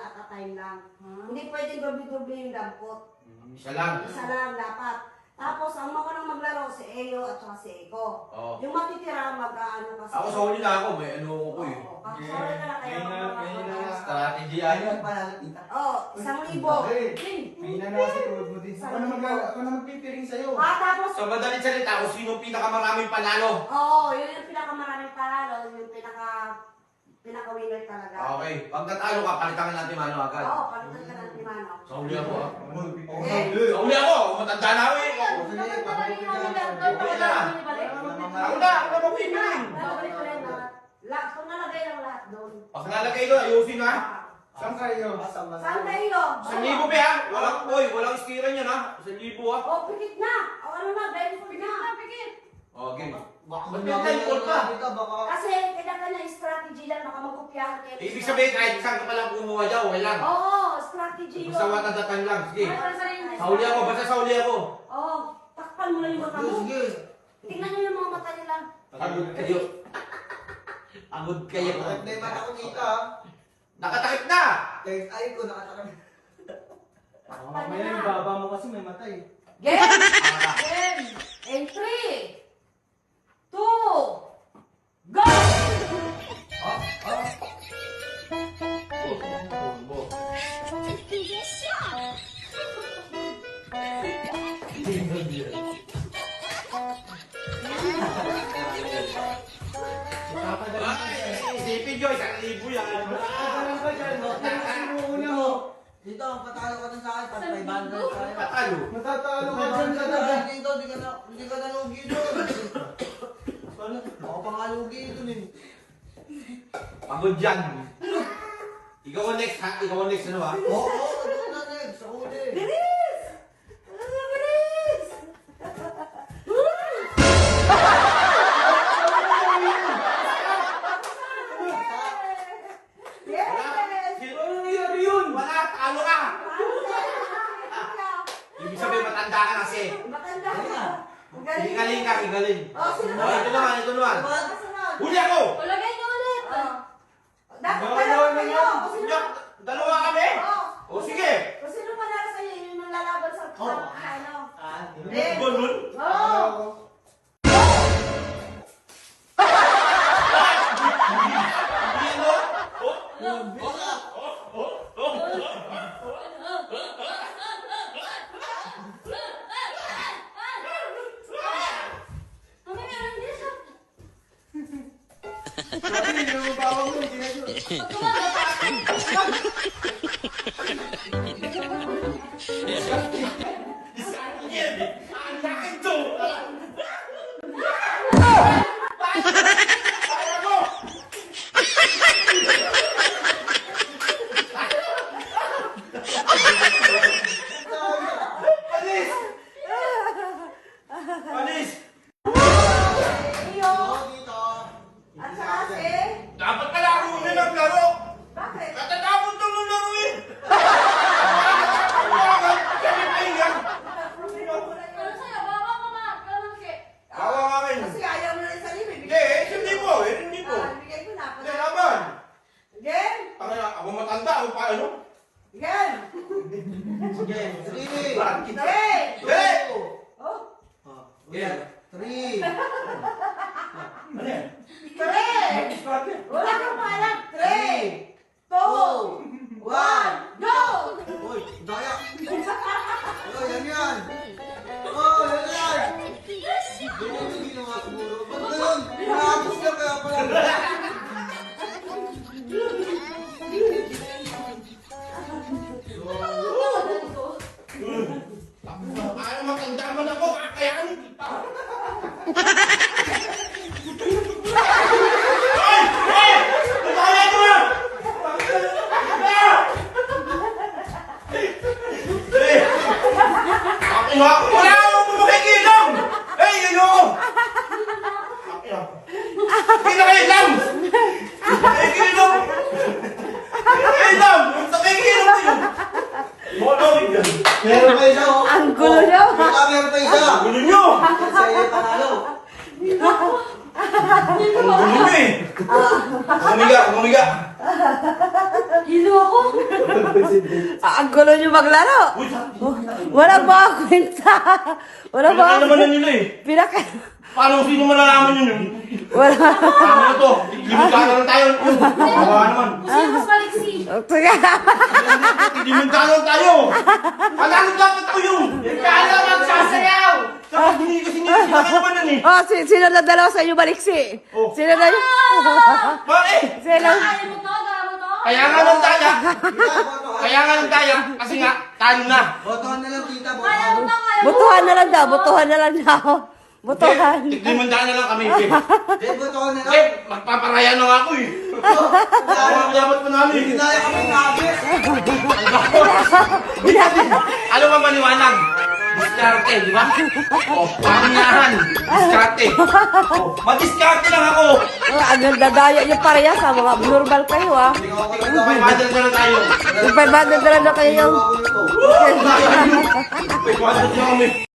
at a time lang. Hindi pwedeng doble-doble yung dampot. Isa lang. Isa lang dapat. Tapos, ang mga nang maglaro, si Eyo at saka si Eko. Oo. Yung matitira, mag-ano kasi. Ako sa huli na ako, may ano ko eh. Oo, sorry ka lang kayo. Strategy ayan. Oh, 1,000. May nanasi tuwag mo din. Ako na magpipiring sa'yo. Tapos, Sa madaling salita, kung sino pinakamaraming panalo. oo, yun yung pinakamaraming panalo, yung pinaka-winner talaga. Okay. Pag natalo ka, palitan natin mano agad. Oo, palitan ka ng limano. Sa huli ako ah. Eh, Sa huli ako, matanda na ako eh. Ako na magpipiling. Babalik ko rin lahat. Kung nalagay lang lahat doon. Pag nalagay doon, ayusin ha. Saan kayo? Saan kayo? 1,000 ba ha? Walang istiran yan ha. 1,000 ha. Oh, pikit na. O ano na, very full na. Pikit. Okay. Bakit Kasi kanya-kanya strategy lang, baka magkopyahan kayo. Ibig sabihin, kahit saan ka palang kumuha dyan, okay lang. Oo, strategy yun. Basta watadatan lang. Sige. Ay, Sa huli ako, basta sa huli ako. Oo, takpan mo lang yung mata mo. Tingnan nyo yung mga mata nila. Pagod kayo. Pagod kayo. Hindi mata ko kita. Nakatakip na! Kahit ay ko nakatakam. Mamaya yung baba mo kasi may mata eh. Game! Game! In 3, 2, go! Isipin nyo, 1,000 yan. Dito, patalo ka na sa akin, pag 500 tayo. Patalo. Matatalo ka Patalo dyan ka ka na na. dito, hindi ka nalugi doon. Ako pa nga lugi doon eh. Pagod yan. Ikaw ang next ha? Ikaw ang next ano ha? Oo, doon na next, sa huli. Bilis! Bilis! Yes! Sino nangyari yun? Wala, talo ka! Ibig sabihin matanda ka kasi. Matanda ka. Magaling. Higaling ka, higaling. Oh, sino Oh, ito naman, ito naman. Kasunod. Huli ako! Ulagay niyo ulit. Dapat No, dalawa no, no, kayo. no. Kung sino- Yak, dalawa kami? Oh. O sige. Kung sino panalo sa'yo, yun yung lalaban sa ano. Eh. Ganun? Oh. Hindi mo? Sabi, yung bawang mo, hindi na yun. Ang laking to! Alis! Alis! Iyo. Dito. At saka si... Dapat pala ako muna naglaro! Bakit? Katatapon to ng laro eh! Kawa nga akin! Kasi ayaw mo na rin sa libre. Hindi, hindi po, hindi po. Bigay ko na. Hindi, laban! Game! Ako matanda, ako pa ano? Game! Sige, 3, Bakit kita? Game! Hindi! Oh! Yeah. 3. Ano yan? Three! Wala kang paalam. 3, 2, 1, go! Uy, daya. Oh, yan yan. Oh, yan yan. Ganyan yung ginawa siguro. Ba't ganun? Nakapos na kaya pala. Ayaw matanda man ako, kakayanin kita! Hoy! Hoy! Tumaya ko na! Wala akong makikinom! Eh, yun ako! Hindi na kayo lang! Makikinom! Kinom! Makikinom din! Meron pa isa oh. Ang gulo niyo. Meron pa isa. Gulo nyo! Sa'yo panalo. Ang gulo nyo eh! Humiga! Humiga! Hilo ako. Ang gulo nyo maglaro. Walang mga kwenta. Walang mga Pinaka naman na nila eh. Pinaka... Paano sino malalaman yun? Wala. Tama na to. Limutana na tayo. Kawawa naman. Sino mas maliksi? Limutana na tayo. Panalo dapat ako yun. Kala magsasayaw. Tapos hindi kasi nila sila ka naman nun eh. Oh, sino na dalawa sa inyo baliksi? Oh. Sino na yun? Bakit? Sino? Kaya mo to, kaya mo to. Kaya nga nang taya. Tita, botohan. Kaya nga nang taya. Kasi nga, talo na. Botohan na lang, tita, Kaya mo botohan. to, kaya mo to. Butuhan na lang daw. Butuhan na lang daw. Butuhan. Limandaan na lang kami. Eh, Eh, botohan na lang. Eh, magpaparaya na nga ako eh. Dapat pa namin. Ginaya kami nabis. Ano ba maliwanag? Diskarte, di ba? O, paminyahan. Diskarte. O, madiskarte lang ako. Oh, ang ganda-daya nyo pareha sa mga normal kayo ah. May mother na lang tayo. Yung 500 na lang na kayo yung... Ako nito. May mother na kami.